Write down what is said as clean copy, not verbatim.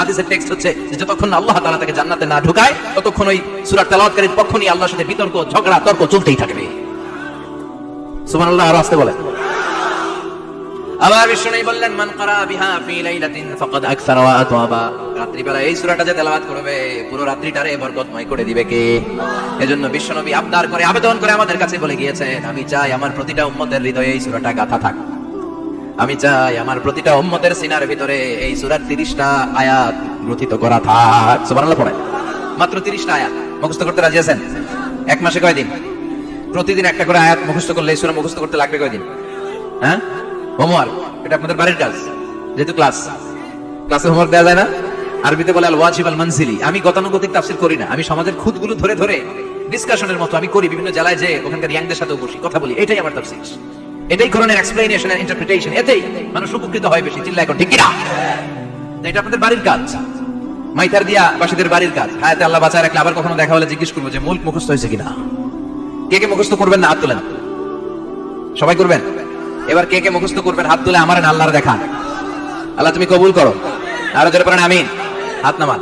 হাদিসের টেক্সট হচ্ছে যে যতক্ষণ আল্লাহ তাআলা তাকে জান্নাতে না ঢুকায় ততক্ষণ ওই সূরা তেলাওয়াতকারীর পক্ষ নিয়ে আল্লাহর সাথে বিতর্ক, ঝগড়া, তর্ক চলতেই থাকবে। সুবহানাল্লাহ, আর আসতে বলেন। আবার বিষ্ণু বললেন, মান ক্বারা বিহা ফি লাইলাতিন ফাকাদ আকসারা ওয়া আতওয়াবা। রাত্রিবেলা এই সূরাটা যে তেলাওয়াত করবে পুরো রাত্রিটারে বরকতময় করে দিবে কে? এজন্য বিশ্বনবী আবদার করে, আবেদন করে আমাদের কাছে বলে গিয়েছেন, আমি চাই আমার প্রতিটা উম্মতের হৃদয়ে এই সূরাটা গাঁথা থাক। আমি চাই আমার প্রতিটা উম্মতের সিনার ভিতরে এই সূরার 30টা আয়াত গ্রথিত করা থাক। সুবহানাল্লাহ পড়ে। মাত্র 30টা আয়াত মুখস্থ করতে রাজি আছেন? এক মাসে কয়দিন? প্রতিদিন একটা করে আয়াত মুখস্থ করলে এই সূরা মুখস্থ করতে লাগবে কয়দিন? হ্যাঁ, হোমওয়ার্ক। এটা আপনাদের বাড়ির কাজ, যেহেতু ক্লাসে হোমওয়ার্ক দেওয়া যায় না। আরবিতে বলে আল ওয়াজিব আল মানজিলি। আমি গতানুগতিক তাফসীর করি না, আমি সমাজের খুঁতগুলো ধরে ধরে ডিসকাশনের মতো আমি করি। বিভিন্ন জেলায় যে ওখানকার ইয়াংদের সাথে বসি, কথা বলি। এটাই আমার তাফসীর, এটাই কোরআনের এক্সপ্লেনেশন এন্ড ইন্টারপ্রিটেশন। এতেই মানুষ উপকৃত হয় বেশি। চিল্লা এখন ঠিক কি না? এটা আপনাদের বাড়ির কাজ, মাইথার দিয়া বাসীদের বাড়ির কাজ। হায়াতে আল্লাহ বাঁচায় রাখলে আবার কখনো দেখা হলে জিজ্ঞেস করবো যে মুল্ক মুখস্থ হয়েছে কিনা। কে কে মুখস্থ করবেন না হাত তোলেন। সবাই করবেন। এবার কে কে মুখস্থ করবেন হাত তুলে আমার আল্লাহর দেখান। আল্লাহ তুমি কবুল করো। আরো জোরে পড়েন আমিন। হাত নামান।